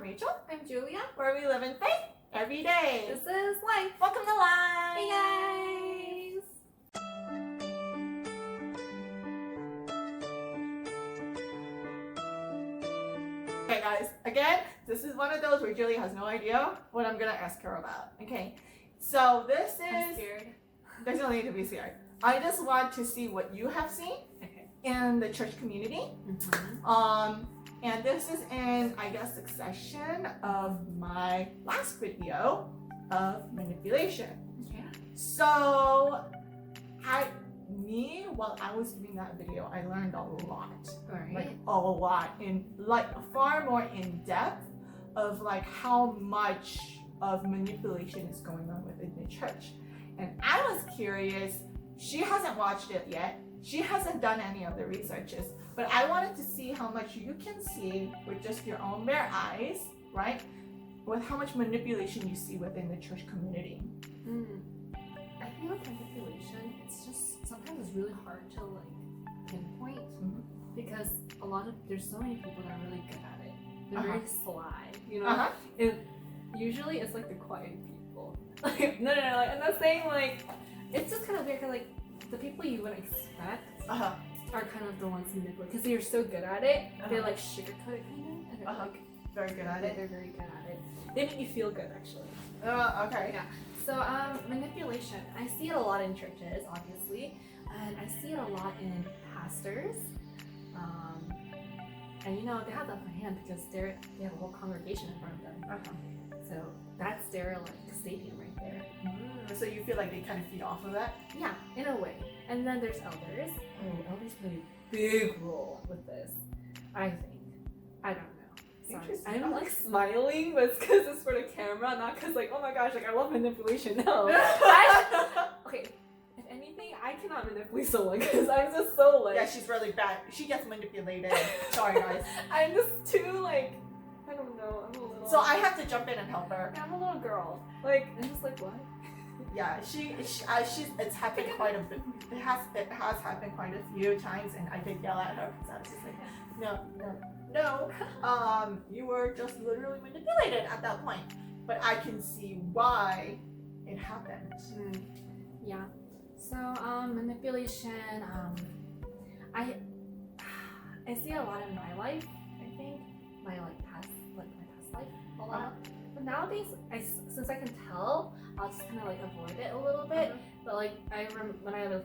Rachel, I'm Julia. where we live in faith every day. This is Life. Welcome to Life. Hey guys. Okay, guys, again, this is one of those where Julia has no idea what I'm going to ask her about. Okay, so this I'm is. scared. There's no need to be scared. I just want to see what you have seen Okay. in the church community. And this is in, I guess, succession of my last video of manipulation. Okay. So, while I was doing that video, I learned a lot, Alright. like a lot, in like far more in depth of like how much of manipulation is going on within the church. And I was curious. She hasn't watched it yet. She hasn't done any of the researches, but I wanted to see how much you can see with just your own bare eyes, right? With how much manipulation you see within the church community. I feel like manipulation, it's just sometimes it's really hard to like pinpoint because there's so many people that are really good at it. They're very sly, you know? And usually it's like the quiet people. Like no, like I'm not saying like it's just kind of weird 'cause, like the people you would expect are kind of the ones manipulating because they're so good at it. They like sugarcoat it kind of, and they're like Very good at it. they're very good at it. They make you feel good actually. Okay. Yeah. So manipulation. I see it a lot in churches, obviously, and I see it a lot in pastors. And you know they have the upper hand because they have a whole congregation in front of them. So that's their like stadium right there. So you feel like they kind of feed off of that? Yeah, in a way. And then there's elders. Oh, elders play a big role with this. I think. I don't know. Sorry. Interesting. I'm like smiling, but it's because it's for the camera, not because like, oh my gosh, like I love manipulation. No. Okay. If anything, I cannot manipulate someone because I'm just so like. Yeah, she's really bad. She gets manipulated. Sorry, guys. I'm just too like. I don't know. I'm a little. So I have to jump in and help her. I'm a little girl. Like I'm just like what? Yeah, it's happened quite a bit. It has happened quite a few times, and I did yell at her because I was just like, no. You were just literally manipulated at that point. But I can see why it happened. Yeah. So manipulation. I see a lot in my life. I think my past life a lot. But nowadays, since I can tell, I'll just kind of like avoid it a little bit. But like when I have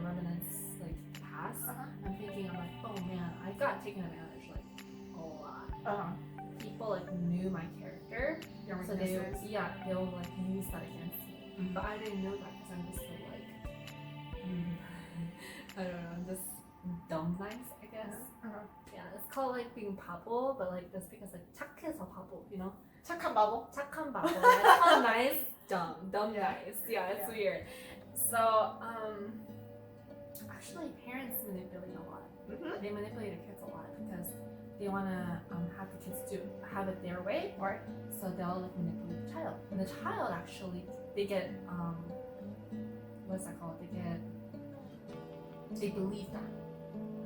remnants like past, I'm thinking I'm like, oh man, I got taken advantage like a lot. People like knew my character, so they'll like use that against me. But I didn't know that because I'm just so like I don't know, I'm just dumb nice, I guess. Yeah, it's called like being pabble, but like that's because like 착해서 pabble, you know? 착한 바보. 착한 바보. It's called nice, dumb nice. Yeah, it's weird. So actually parents manipulate a lot. They manipulate their kids a lot because they wanna have the kids to have it their way, Right. so they'll like manipulate the child. And the child actually they get what's that called? They believe that.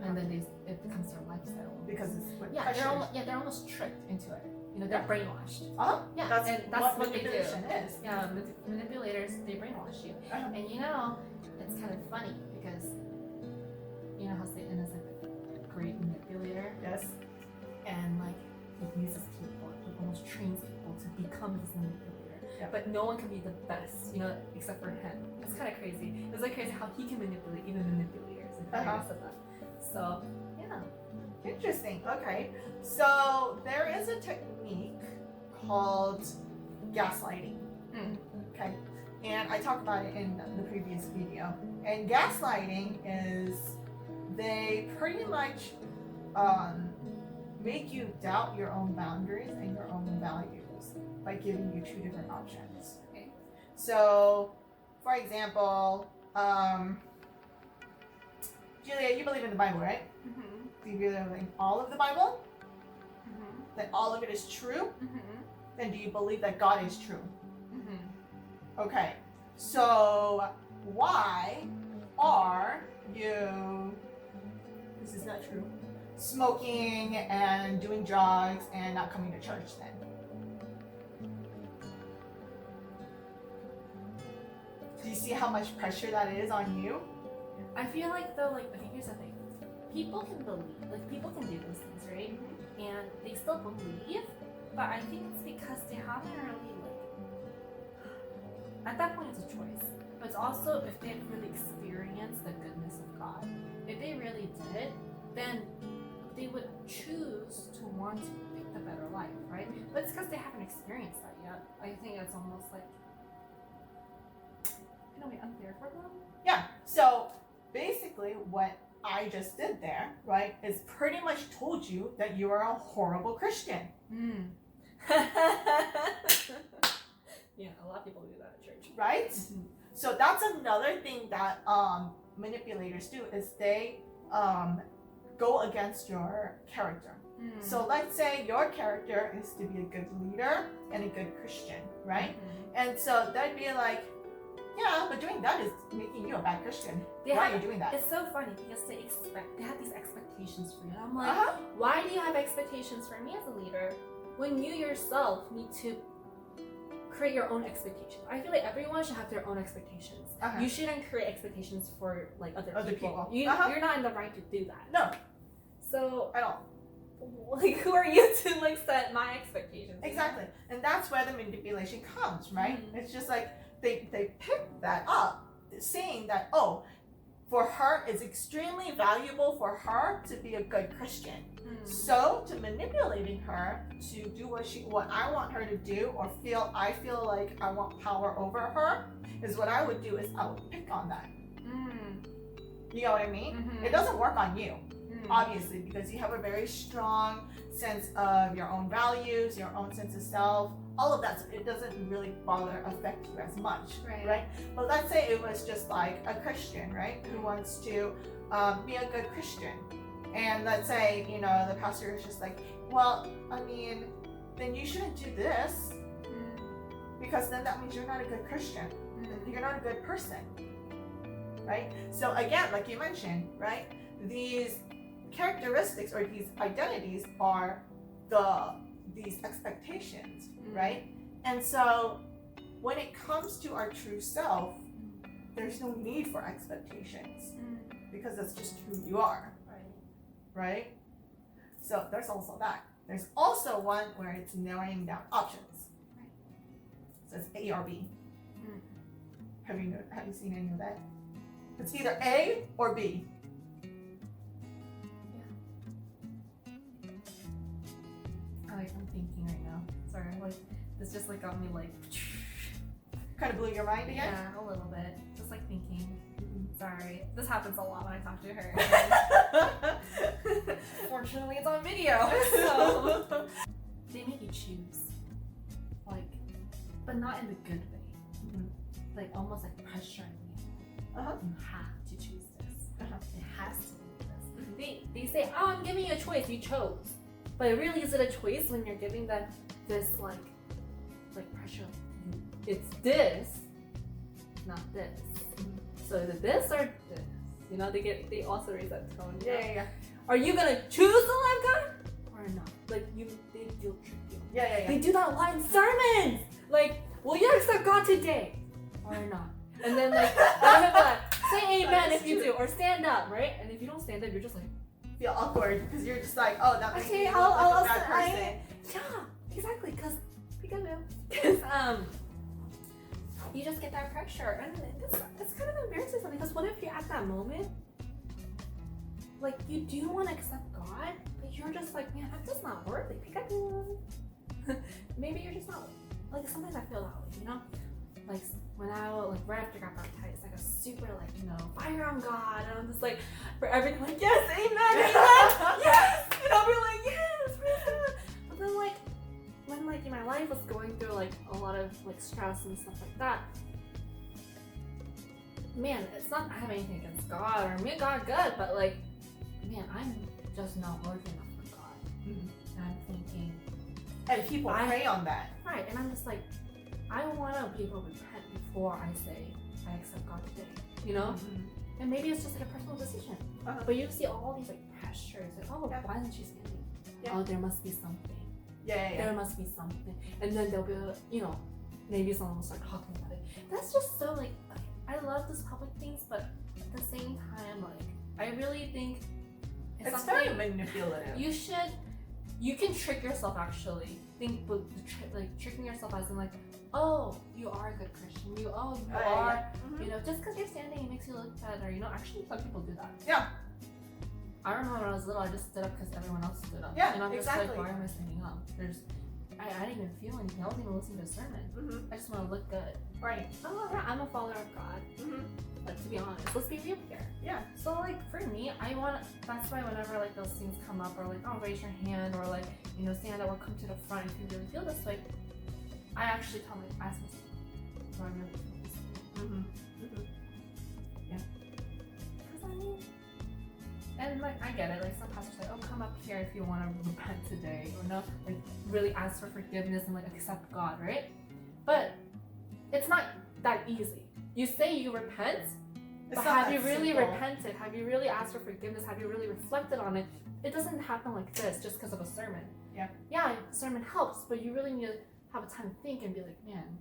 And then it becomes their lifestyle. Because it's what They're almost tricked into it. You know, they're brainwashed. Yeah, That's what they do. manipulation is. Yeah, manipulators, they brainwash you. And you know, it's kind of funny because you know how Satan is like a great manipulator, Yes. and like he uses people, he almost trains people to become this manipulator. Yeah. But no one can be the best, you know, except for him. It's kind of crazy. It's like crazy how he can manipulate even manipulators. And of that. So yeah. Interesting. Okay. So there is a technique called gaslighting. Okay. And I talked about it in the previous video. And gaslighting is they pretty much make you doubt your own boundaries and your own values by giving you two different options. Okay. So, for example, Julia, you believe in the Bible, right? Do you believe in all of the Bible? That all of it is true? Then do you believe that God is true? Okay. So why are you... This is not true. smoking and doing drugs and not coming to church then? Do you see how much pressure that is on you? I feel like though, like, okay, here's the thing. People can believe, like, people can do those things, right? And they still believe, but I think it's because they haven't really, like, at that point it's a choice. But it's also if they've really experienced the goodness of God. If they really did, then they would choose to want to pick the better life, right? But it's because they haven't experienced that yet. I think it's almost like, in a way, unfair for them. Yeah, so basically what I just did there, right, is pretty much told you that you are a horrible Christian. Yeah, a lot of people do that at church. Right? So that's another thing that manipulators do is they go against your character. So let's say your character is to be a good leader and a good Christian, right? And so they'd be like, yeah, but doing that is making you a bad Christian. Why are you doing that? It's so funny because they have these expectations for you. And I'm like, why do you have expectations for me as a leader when you yourself need to create your own expectations? I feel like everyone should have their own expectations. You shouldn't create expectations for like other people. You're not in the right to do that. No. So at all. Like, who are you to like set my expectations? Exactly. And that's where the manipulation comes, right? It's just like they pick that up, saying that, oh, for her, it's extremely valuable for her to be a good Christian. So to manipulating her to do what I want her to do, or I feel like I want power over her, is what I would do is I would pick on that. You know what I mean? It doesn't work on you, obviously, because you have a very strong sense of your own values, your own sense of self, all of that. So it doesn't really affect you as much, right? But let's say it was just like a Christian, right, who wants to be a good Christian. And let's say, you know, the pastor is just like, well, I mean, then you shouldn't do this because then that means you're not a good Christian. You're not a good person, right? So again, like you mentioned, right, these characteristics or these identities are these expectations, right? And so when it comes to our true self, there's no need for expectations because that's just who you are. Right? So there's also that. There's also one where it's narrowing down options. So it's A or B. Have you seen any of that? It's either A or B. I'm thinking right now. Sorry, like this just like got me like Kind of blew your mind again? Yeah, a little bit. Just like thinking. Sorry, this happens a lot when I talk to her. Fortunately, it's on video, so they make you choose, like, but not in the good way. Like almost like pressuring you. You have to choose this. It has to be this. They say, "Oh, I'm giving you a choice. You chose." But really, is it a choice when you're giving them this like pressure? It's this, not this. So is it this or this? You know, they also raise that tone. Yeah. Are you gonna choose the love God or not? Like they guilt trip you. Yeah. They do that a lot in sermons. Like, will you accept God today or not? And then like, say amen if you do, or stand up, right? And if you don't stand up, you're just like feel awkward because you're just like, oh, that makes me look I'll like a bad person. Yeah, exactly. Because you just get that pressure, and it's kind of embarrassing because what if you're at that moment, like you do want to accept God, but you're just like, man, I'm just not worthy. Maybe you're just not. Like sometimes I feel that way, you know. Like when I right after I got baptized, like a super fire on God, and I'm just like for everything like yes, amen, yes, and I'll be like yes, praise God. But then like when my life was going through like a lot of like stress and stuff like that, man, it's not I have anything against God or me God good, but like man, I'm just not worthy enough for God. And I'm thinking, and people prey on that, right? And I'm just like, I want to be able to repent before I say I accept God today, you know. And maybe it's just like a personal decision. But you see all these like pressures, like, oh, why isn't she standing? Yeah. Oh, there must be something. Yeah. There must be something. And then there'll be, maybe someone will start talking about it. That's just so like, I love these public things, but at the same time, like, I really think It's very manipulative. You can trick yourself actually. Tricking yourself as in like, oh, you are a good Christian. You are, just because you're standing, it makes you look better. Actually, some people do that. Yeah. I remember when I was little, I just stood up because everyone else stood up. Yeah, and I'm exactly. just like, why am I standing up? I didn't even feel anything. I wasn't even listening to a sermon. I just want to look good. Right. Oh, yeah, I'm a follower of God. But to be honest, let's be real here. Yeah. So like for me, that's why whenever like those things come up, or like, oh, raise your hand, or like, stand up or come to the front if you really feel this way, I actually ask myself, do I really feel this way? Yeah. Because and like I get it, like some pastors say, oh, come up here if you want to repent today, or no, like really ask for forgiveness and like accept God, right? But it's not that easy. You say you repent, but have you really repented? Have you really asked for forgiveness? Have you really reflected on it? It doesn't happen like this just because of a sermon. Yeah. Yeah, the sermon helps, but you really need to have a time to think and be like, man,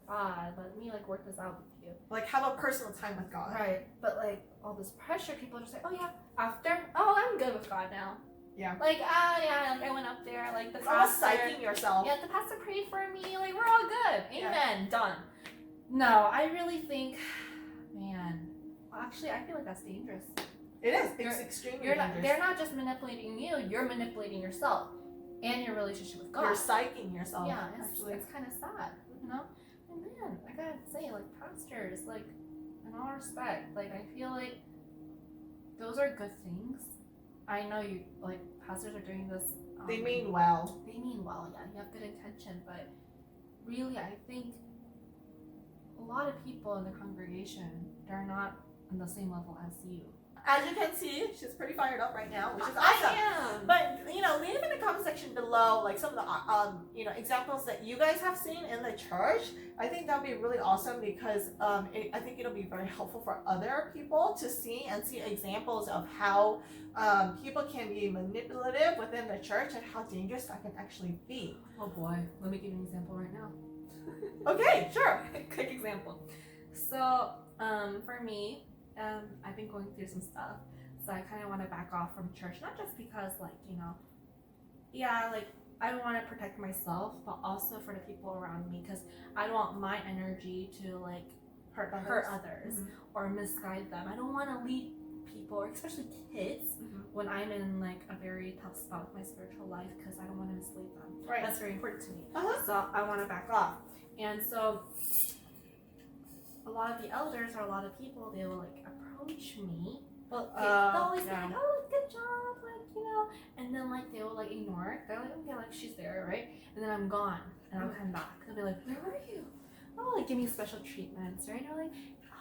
God, let me like work this out with you. Like have a personal time with God. Right. But like all this pressure, people just say, oh yeah, I'm good with God now. Yeah. Like, yeah, like I went up there, like the it's almost pastor. psyching yourself. Yeah, the pastor prayed for me, like we're all good. Amen. Done. No, I really think, man, actually I feel like that's dangerous. It is. It's extremely dangerous. They're not just manipulating you, you're manipulating yourself and your relationship with God. You're psyching yourself. Yeah, it's kind of sad, And man, I gotta say, like pastors, like in all respect, like I feel like those are good things. I know you, like pastors are doing this. They mean well. They mean well, yeah. You have good intention, but really, I think a lot of people in the congregation, they're not on the same level as you. As you can see, she's pretty fired up right now, which is awesome. I am. But leave in the comment section below like some of the examples that you guys have seen in the church. I think that would be really awesome because I think it'll be very helpful for other people to see examples of how people can be manipulative within the church and how dangerous that can actually be. Oh boy, let me give you an example right now. Okay, sure. Quick example. So, for me, I've been going through some stuff, so I kind of want to back off from church, not just because, like, I want to protect myself, but also for the people around me, because I don't want my energy to, like, hurt others or misguide them. I don't want to lead people, or especially kids, when I'm in, like, a very tough spot with my spiritual life, because I don't want to mislead them. Right. That's very important to me. So I want to back off. And so a lot of the elders or a lot of people, they will like approach me. Well, they'll always say, like, oh, good job, like, and then like they will like ignore it. They're like, okay, like she's there, right? And then I'm gone, and I'll come back. They'll be like, where were you? Oh, like give me special treatments, right? Or like,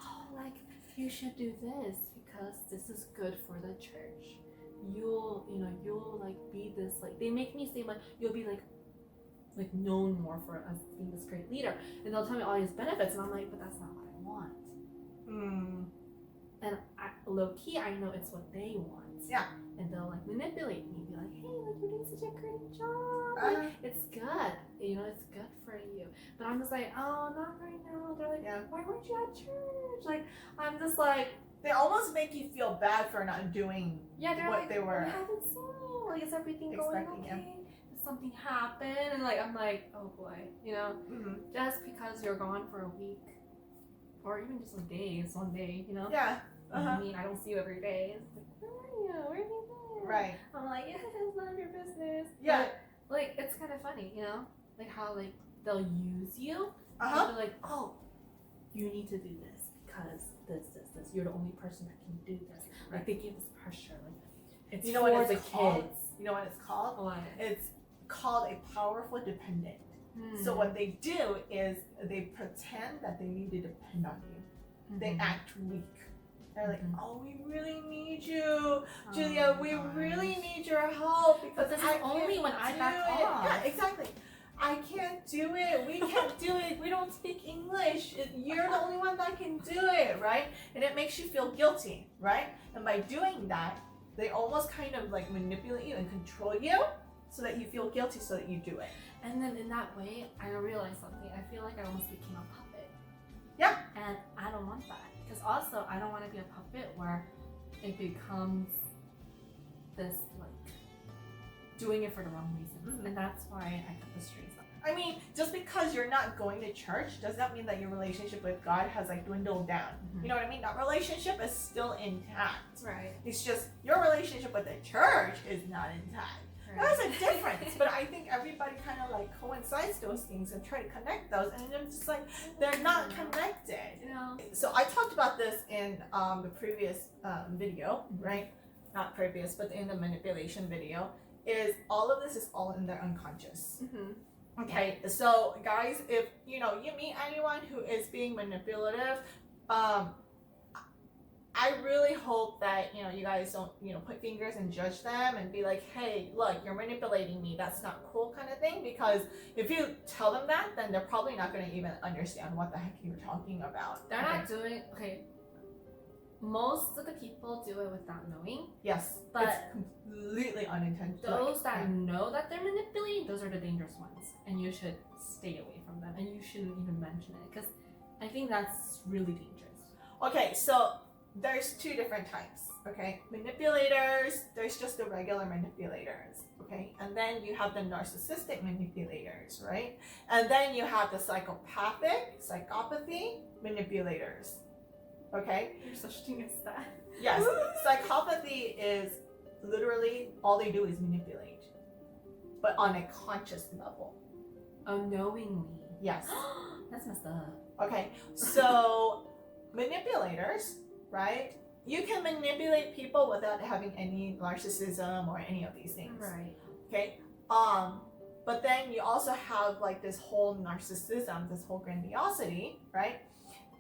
oh, like you should do this because this is good for the church. You'll like be this, like they make me say like you'll be like known more for us being this great leader, and they'll tell me all these benefits, and I'm like, but that's not what I want. And low key, I know it's what they want. Yeah. And they'll like manipulate me, be like, hey, like you're doing such a great job. Like, it's good. It's good for you. But I'm just like, oh, not right now. They're like, why weren't you at church? Like, I'm just like. They almost make you feel bad for not doing they're what like, they were. I haven't seen you. Like, is everything going okay? Something happened, and like I'm like, oh boy, just because you're gone for a week or even just like days, one day, Yeah. I mean, I don't see you every day. It's like, where are you? Where have you been? Right. I'm like, yeah, it's none of your business. Yeah. But, like, it's kind of funny, like how like they'll use you. They're like, oh, you need to do this because this. You're the only person that can do this. Like they give this pressure. Like it's for what the it's called? kids. You know what it's called? What? It's called a powerful dependent. So what they do is they pretend that they need to depend on you. They act weak. They're like, oh, we really need you, Julia. We really need your help because this is only when I back off. Yeah, exactly. I can't do it. We can't do it. We don't speak English. You're the only one that can do it, right? And it makes you feel guilty, right? And by doing that, they almost kind of like manipulate you and control you so that you feel guilty so that you do it. And then in that way, I realized something. I feel like I almost became a puppet. Yeah. And I don't want that. Because also, I don't want to be a puppet where it becomes this, like, doing it for the wrong reasons. Mhm. And that's why I cut the strings up. I mean, just because you're not going to church does not mean that your relationship with God has like dwindled down. Mhm. You know what I mean? That relationship is still intact. Right. It's just your relationship with the church is not intact. There's a difference, but I think everybody kind of like coincides those things and try to connect those, and I'm just like, they're not connected. You know? So I talked about this in the previous video, right? Not previous, but in the manipulation video. Is all of this is all in their unconscious. Mm-hmm. Okay, so guys, if you meet anyone who is being manipulative, I really hope that you guys don't put fingers and judge them and be like, hey, look, you're manipulating me, that's not cool, kind of thing. Because if you tell them that, then they're probably not going to even understand what the heck you're talking about. They're not doing most of the people do it without knowing. Yes, but it's completely unintentional. Those that know that they're manipulating, those are the dangerous ones, and you should stay away from them, and you shouldn't even mention it, because I think that's really dangerous. Okay, so there's two different types. Okay, manipulators, there's just the regular manipulators. Okay, and then you have the narcissistic manipulators, right? And then you have the psychopathy manipulators. Okay, There's such thing as that. yes, psychopathy is literally all they do is manipulate, but on a conscious level. Unknowingly. Yes. That's messed up. Okay, so manipulators, right? You can manipulate people without having any narcissism or any of these things. Right. Okay. But then you also have like this whole narcissism, this whole grandiosity, right?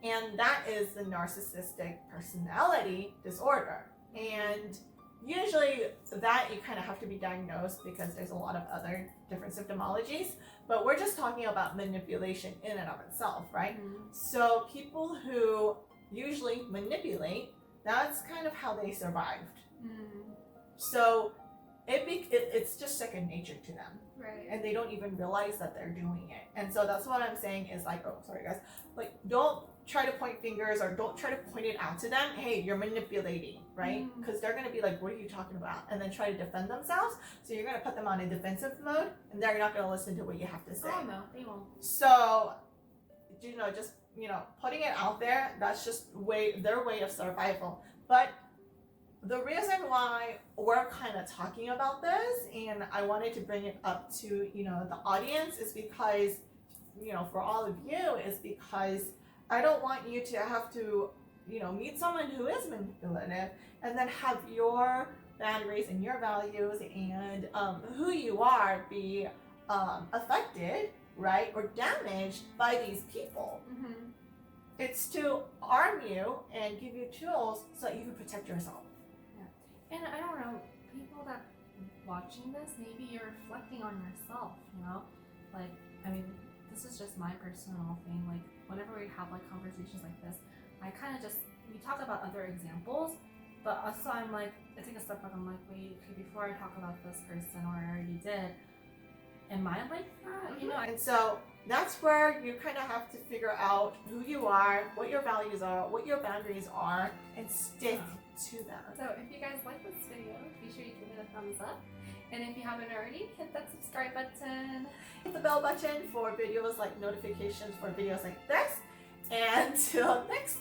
And that is the narcissistic personality disorder. And usually that you kind of have to be diagnosed because there's a lot of other different symptomologies. But we're just talking about manipulation in and of itself, right? Mm-hmm. So people who usually manipulate, that's kind of how they survived. Mm. So it's just second nature to them, Right. and they don't even realize that they're doing it. And so that's what I'm saying is like, oh, sorry guys, like don't try to point fingers or don't try to point it out to them. Hey, you're manipulating, right? Mm. Because they're gonna be like, what are you talking about? And then try to defend themselves. So you're gonna put them on a defensive mode, and they're not gonna listen to what you have to say. Oh no, they won't. So, just putting it out there, that's just their way of survival. But the reason why we're kind of talking about this, and I wanted to bring it up to the audience, is because for all of you, is because I don't want you to have to meet someone who is manipulative and then have your boundaries and your values and who you are be affected, right, or damaged by these people. Mm-hmm. It's to arm you and give you tools so that you can protect yourself. And I don't know, people that watching this, maybe you're reflecting on yourself, Like, I mean, this is just my personal thing. Like, whenever we have like conversations like this, I kind of we talk about other examples, but also I'm like, I take a step back, I'm like, wait, okay, before I talk about this person, or I already did, am I like that? And so that's where you kind of have to figure out who you are, what your values are, what your boundaries are, and stick to them. So if you guys like this video, be sure you give it a thumbs up. And if you haven't already, hit that subscribe button. Hit the bell button for videos like notifications for videos like this. And till next